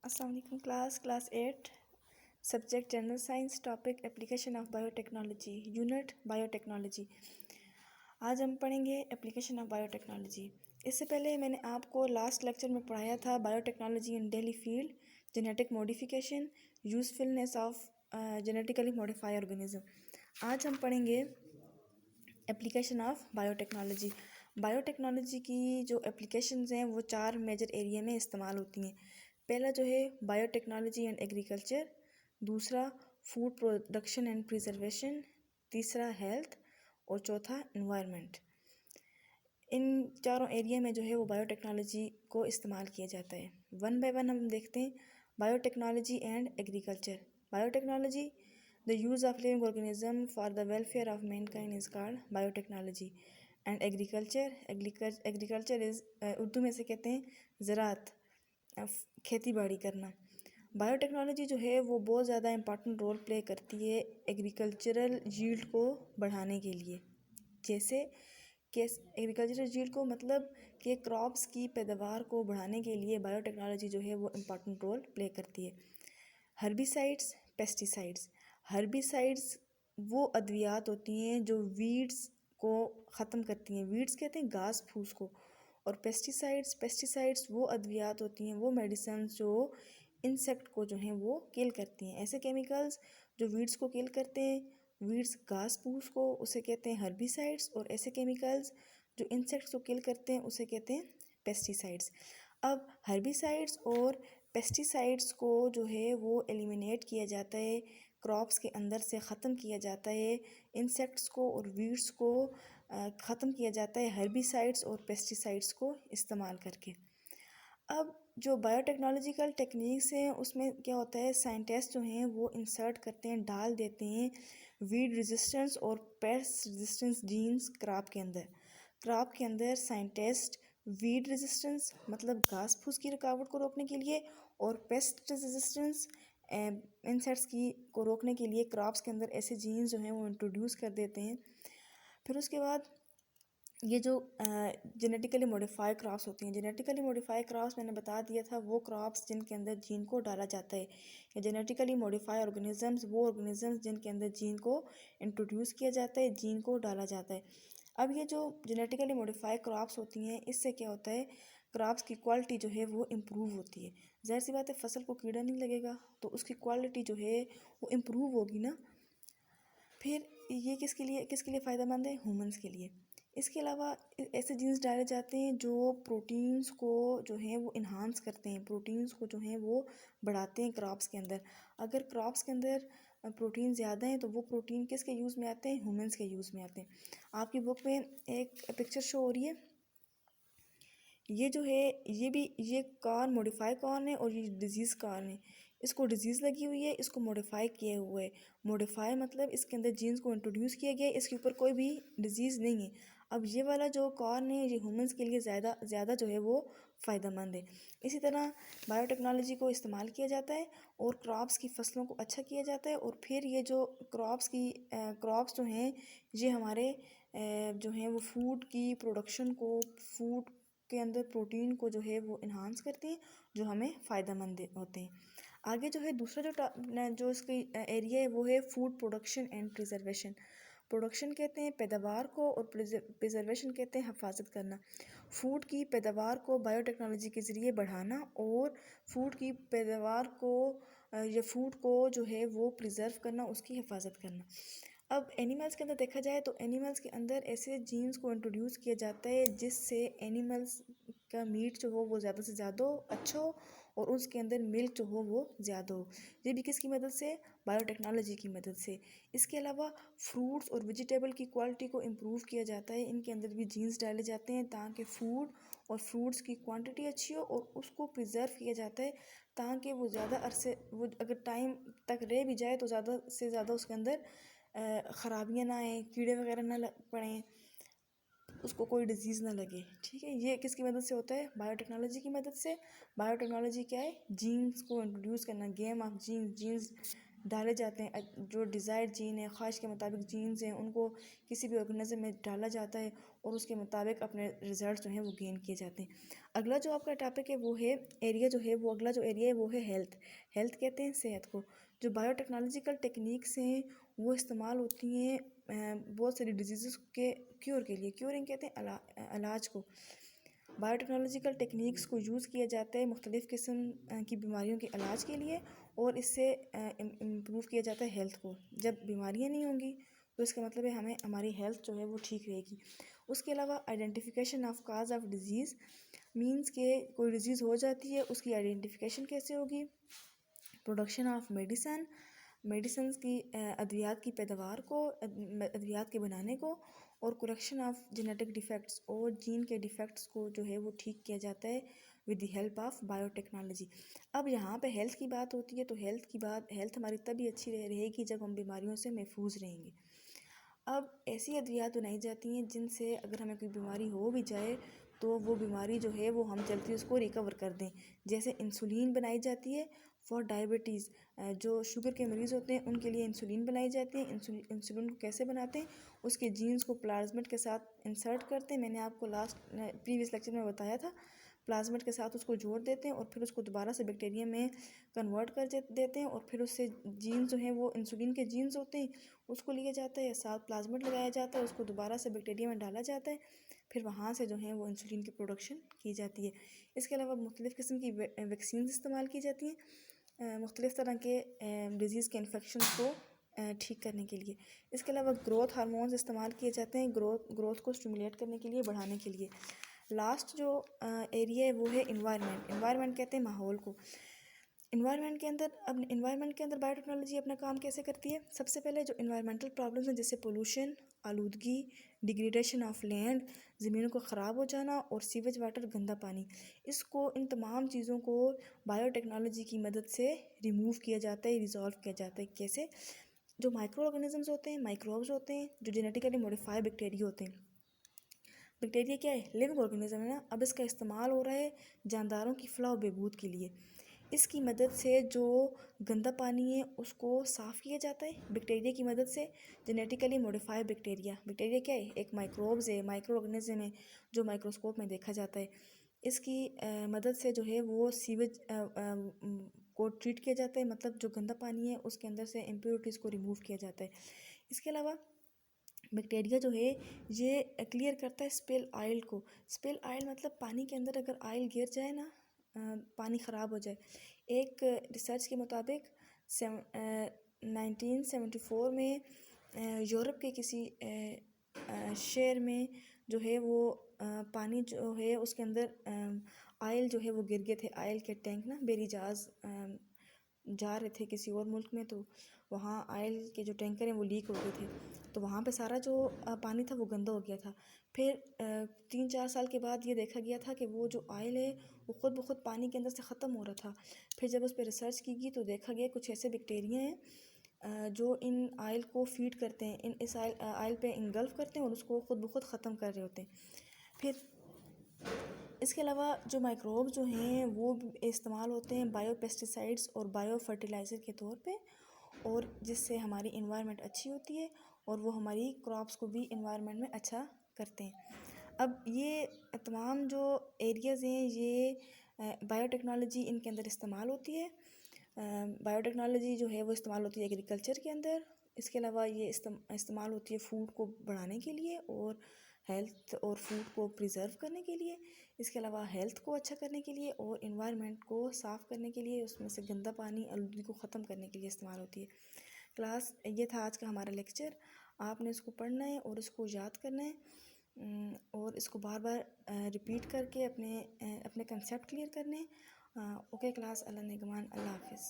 अस्सलाम वालेकुम class 8 subject general science topic application of biotechnology unit biotechnology. आज हम पढ़ेंगे एप्लीकेशन ऑफ बायोटेक्नोलॉजी। इससे पहले मैंने आपको लास्ट लेक्चर में पढ़ाया था biotechnology in daily field, genetic modification, usefulness of genetically modify organism. आज हम पढ़ेंगे एप्लीकेशन ऑफ बायोटेक्नोलॉजी। बायोटेक्नोलॉजी की जो एप्लीकेशंस हैं वो 4 मेजर एरिया में इस्तेमाल होती हैं। पहला जो है बायोटेक्नोलॉजी एंड एग्रीकल्चर, दूसरा फूड प्रोडक्शन एंड प्रिजर्वेशन, तीसरा हेल्थ और चौथा एनवायरनमेंट। इन चारों एरिया में जो है वो बायोटेक्नोलॉजी को इस्तेमाल किया जाता है। वन बाय वन हम देखते हैं। Biotechnology and agriculture. Biotechnology, the use of living organism for the welfare of Mankind is called biotechnology. And agriculture is Urdu में से कहते हैं ज़राअत, खेती बाड़ी करना। बायोटेक्नोलॉजी जो है वो बहुत ज़्यादा इम्पॉर्टेंट रोल प्ले करती है एग्रीकल्चरल यील्ड को बढ़ाने के लिए। जैसे कि एग्रीकल्चरल यील्ड को मतलब कि क्रॉप्स की पैदावार को बढ़ाने के लिए बायोटेक्नोलॉजी जो है वो इम्पॉर्टेंट रोल प्ले करती है। Herbicides, pesticides. हर्बिसाइड्स वो अद्वियात होती हैं जो वीड्स को ख़त्म करती हैं। वीड्स कहते हैं घास फूस को। और पेस्टिसाइड्स वो अद्वियात होती हैं, वो मेडिसिन जो इंसेक्ट को जो हैं वो किल करती हैं। ऐसे केमिकल्स जो वीड्स को किल करते हैं, वीड्स घास फूस को, उसे कहते हैं हर्बिसाइड्स। और ऐसे केमिकल्स जो इंसेक्ट्स को किल करते हैं उसे कहते हैं पेस्टिसाइड्स। अब हर्बिसाइड्स और पेस्टिसाइड्स को जो है वो एलिमिनेट किया जाता है, क्रॉप्स के अंदर से ख़त्म किया जाता है। इंसेक्ट्स को और वीड्स को ख़त्म किया जाता है हर्बिसाइड्स और पेस्टिसाइड्स को इस्तेमाल करके। अब जो बायोटेक्नोलॉजिकल टेक्निक्स हैं उसमें क्या होता है, साइंटिस्ट जो हैं वो इंसर्ट करते हैं, डाल देते हैं वीड रेजिस्टेंस और पेस्ट रेजिस्टेंस जीन्स क्रॉप के अंदर साइंटिस्ट वीड रेजिस्टेंस मतलब घास फूस की रुकावट को रोकने के लिए और पेस्ट रेजिस्टेंस इंसेक्ट्स की को रोकने के लिए क्रॉप्स के अंदर ऐसे जीन्स जो हैं वो इंट्रोड्यूस कर देते हैं। फिर उसके बाद ये जो जेनेटिकली मॉडिफाई क्रॉप्स होती हैं, जेनेटिकली मॉडिफाई क्रॉप्स मैंने बता दिया था वो क्रॉप्स जिनके अंदर जीन को डाला जाता है। या जेनेटिकली मॉडिफाई ऑर्गेनिजम्स वो ऑर्गेनिजम्स जिनके अंदर जीन को इंट्रोड्यूस किया जाता है, जीन को डाला जाता है। अब ये जो जेनेटिकली मॉडिफाई क्रॉप्स होती हैं इससे क्या होता है, क्रॉप्स की क्वालिटी जो है वो इम्प्रूव होती है। ज़ाहिर सी बात है फसल को कीड़ा नहीं लगेगा तो उसकी क्वालिटी जो है वो इम्प्रूव होगी ना। फिर ये किसके लिए फ़ायदेमंद है, ह्यूमंस के लिए। इसके अलावा ऐसे जीन्स डाले जाते हैं जो प्रोटीन्स को जो हैं वो इन्हांस करते हैं, प्रोटीन्स को जो हैं वो बढ़ाते हैं क्रॉप्स के अंदर। अगर क्रॉप्स के अंदर प्रोटीन ज़्यादा हैं तो वो प्रोटीन किसके यूज़ में आते हैं, ह्यूमंस के यूज़ में आते हैं। आपकी बुक में एक पिक्चर शो हो रही है, ये जो है ये कॉर्न मॉडिफाई कॉर्न है और ये डिजीज़ कॉर्न है। इसको डिजीज़ लगी हुई है, इसको मॉडिफाई किया हुआ है। मॉडिफाई मतलब इसके अंदर जीन्स को इंट्रोड्यूस किया गया है, इसके ऊपर कोई भी डिजीज़ नहीं है। अब ये वाला जो कॉर्न है ये ह्यूमंस के लिए ज़्यादा जो है वो फ़ायदेमंद है। इसी तरह बायोटेक्नोलॉजी को इस्तेमाल किया जाता है और क्रॉप्स की फसलों को अच्छा किया जाता है। और फिर ये जो क्रॉप्स जो हैं ये हमारे जो हैं वो फूड की प्रोडक्शन को, फूड के अंदर प्रोटीन को जो है वो इन्हांस करती हैं जो हमें फ़ायदेमंद होते हैं। आगे जो है दूसरा जो इसकी एरिया है वो है food production and preservation. Production कहते हैं पैदावार को और प्रिजर्वेशन कहते हैं हिफाजत करना। फूड की पैदावार को बायोटेक्नोलॉजी के ज़रिए बढ़ाना और फूड की पैदावार को या फूड को जो है वो प्रिजर्व करना, उसकी हिफाजत करना। अब एनिमल्स के अंदर देखा जाए तो एनिमल्स के अंदर ऐसे जीन्स को इंट्रोड्यूस किया जाता है जिससे एनिमल्स का मीट जो हो वो ज़्यादा से ज़्यादा अच्छा हो और उसके अंदर मिल्क जो हो वो ज़्यादा हो। ये भी किसकी मदद से, बायोटेक्नोलॉजी की मदद से। इसके अलावा फ्रूट्स और वेजिटेबल की क्वालिटी को इम्प्रूव किया जाता है, इनके अंदर भी जीन्स डाले जाते हैं ताकि फूड और फ्रूट्स की क्वांटिटी अच्छी हो और उसको प्रिजर्व किया जाता है ताकि वो ज़्यादा अरसे वो अगर टाइम तक रह भी जाए तो ज़्यादा से ज़्यादा उसके अंदर ख़राबियाँ ना आए, कीड़े वगैरह ना पड़ें, उसको कोई डिजीज़ ना लगे। ठीक है, ये किसकी मदद से होता है, बायोटेक्नोलॉजी की मदद से। बायोटेक्नोलॉजी क्या है, जीन्स को इंट्रोड्यूस करना, गेम ऑफ जीन्स डाले जाते हैं, जो डिज़ायर्ड जीन है, ख्वाहिश के मुताबिक जीन्स हैं, उनको किसी भी ऑर्गेनिज्म में डाला जाता है और उसके मुताबिक अपने रिजल्ट जो हैं वो गेन किए जाते हैं। अगला जो आपका टॉपिक है वो है एरिया जो है वो अगला जो एरिया है वो है हेल्थ। हेल्थ कहते हैं सेहत को। जो बायोटेक्नोलॉजिकल टेक्निक्स हैं वो इस्तेमाल होती हैं बहुत सारी डिजीज़ के क्योर के लिए। क्योरिंग कहते हैं इलाज को। बायोटेक्नोलॉजिकल टेक्निक्स को यूज़ किया जाता है मुख्तलिफ़ किस्म की बीमारियों के इलाज के लिए और इससे इम्प्रूव किया जाता है हेल्थ को। जब बीमारियां नहीं होंगी तो इसका मतलब है हमें हमारी हेल्थ जो है वो ठीक रहेगी। उसके अलावा identification of cause of disease means के कोई डिज़ीज़ हो जाती है उसकी आइडेंटिफिकेशन कैसे होगी। प्रोडक्शन ऑफ मेडिसिन की अद्वियात की पैदावार को, अद्वियात के बनाने को, और करेक्शन ऑफ जेनेटिक डिफेक्ट्स और जीन के डिफेक्ट्स को जो है वो ठीक किया जाता है with the help of biotechnology. अब यहाँ पे हेल्थ की बात होती है तो हेल्थ हमारी तभी अच्छी रहेगी जब हम बीमारियों से महफूज रहेंगे। अब ऐसी अद्वियात बनाई जाती हैं जिनसे अगर हमें कोई बीमारी हो भी जाए तो वो बीमारी जो है वो हम जल्दी उसको रिकवर कर दें। जैसे इंसुलिन बनाई जाती है फॉर डायबिटीज़। जो शुगर के मरीज़ होते हैं उनके लिए इंसुलिन बनाई जाती है। इंसुलिन को कैसे बनाते हैं, उसके जीन्स को प्लाज्मिड के साथ इंसर्ट करते हैं। मैंने आपको प्रीवियस लेक्चर में बताया था। प्लाज्मिड के साथ उसको जोड़ देते हैं और फिर उसको दोबारा से बैक्टीरिया में कन्वर्ट कर देते हैं और फिर उससे जीन्स जो हैं वो इंसुलिन के जीन्स होते हैं उसको लिया जाता है, साथ प्लाज्मिड लगाया जाता है, उसको दोबारा से बैक्टीरिया में डाला जाता है, फिर वहाँ से जो है वो इंसुलिन की प्रोडक्शन की जाती है। इसके अलावा मुख्तलिफ़ किस्म की वैक्सीन इस्तेमाल की जाती हैं मुख्तलिफ़ तरह के डिज़ीज़ के इन्फेक्शन को ठीक करने के लिए। इसके अलावा ग्रोथ हार्मोन्स इस्तेमाल किए जाते हैं ग्रोथ को स्टिमुलेट करने के लिए, बढ़ाने के लिए। लास्ट जो एरिया है वो है इन्वायरमेंट। इन्वायरमेंट कहते हैं माहौल को। इन्वायरमेंट के अंदर बायोटेक्नोलॉजी अपना काम कैसे करती है। सबसे पहले जो इन्वायरमेंटल प्रॉब्लम्स हैं जैसे पोल्यूशन, आलूदगी, डिग्रेडेशन ऑफ लैंड, ज़मीनों को ख़राब हो जाना और सीवेज वाटर, गंदा पानी, इन तमाम चीज़ों को बायोटेक्नोलॉजी की मदद से रिमूव किया जाता है, रिजॉल्व किया जाता है। कैसे? जो माइक्रो ऑर्गेनिजम्स होते हैं, माइक्रोब्स होते हैं, जो जेनेटिकली मॉडिफाइड बैक्टीरिया होते हैं। बैक्टीरिया क्या है? लिविंग ऑर्गेनिज्म है ना। अब इसका इस्तेमाल हो रहा है जानदारों की फलाह व बहबूद के लिए। इसकी मदद से जो गंदा पानी है उसको साफ़ किया जाता है बैक्टीरिया की मदद से। जेनेटिकली मॉडिफाइड बैक्टीरिया क्या है? एक माइक्रोब्स है, माइक्रो ऑर्गेनिज्म है जो माइक्रोस्कोप में देखा जाता है। इसकी मदद से जो है वो सीवेज को ट्रीट किया जाता है, मतलब जो गंदा पानी है उसके अंदर से इम्प्योरिटीज़ को रिमूव किया जाता है। इसके अलावा बैक्टीरिया जो है ये क्लियर करता है स्पिल ऑयल को। स्पिल ऑयल मतलब पानी के अंदर अगर ऑयल गिर जाए ना, पानी ख़राब हो जाए। एक रिसर्च के मुताबिक 1974 में यूरोप के किसी शहर में जो है वो पानी जो है उसके अंदर ऑयल जो है वो गिर गए थे। ऑयल के टैंक ना, बेरी जहाज़ जा रहे थे किसी और मुल्क में, तो वहाँ ऑयल के जो टैंकर हैं वो लीक हो गए थे, तो वहाँ पे सारा जो पानी था वो गंदा हो गया था। फिर 3-4 साल के बाद ये देखा गया था कि वो जो ऑयल है वो ख़ुद ब खुद पानी के अंदर से ख़त्म हो रहा था। फिर जब उस पर रिसर्च की गई तो देखा गया कुछ ऐसे बैक्टीरिया हैं जो इन ऑयल को फीड करते हैं, इस ऑयल पे इंगल्फ करते हैं और उसको ख़ुद ब खुद ख़त्म कर रहे होते हैं। फिर इसके अलावा जो माइक्रोब जो हैं वो इस्तेमाल होते हैं बायो पेस्टिसाइड्स और बायो फर्टिलाइज़र के तौर पे, और जिससे हमारी इन्वायरमेंट अच्छी होती है और वो हमारी क्रॉप्स को भी इन्वायरमेंट में अच्छा करते हैं। अब ये तमाम जो एरियाज़ हैं ये बायोटेक्नोलॉजी इनके अंदर इस्तेमाल होती है। बायोटेक्नोलॉजी जो है वो इस्तेमाल होती है एग्रीकल्चर के अंदर। इसके अलावा ये इस्तेमाल होती है फूड को बढ़ाने के लिए और हेल्थ और फूड को प्रिजर्व करने के लिए। इसके अलावा हेल्थ को अच्छा करने के लिए और इन्वायरमेंट को साफ़ करने के लिए, उसमें से गंदा पानी, आलूगी को ख़त्म करने के लिए इस्तेमाल होती है। क्लास ये था आज का हमारा लेक्चर। आपने इसको पढ़ना है और इसको याद करना है और इसको बार बार रिपीट करके अपने कंसेप्ट क्लियर करने हैं। ओके क्लास, अल्लाह निगमान, अल्लाह हाफिज़।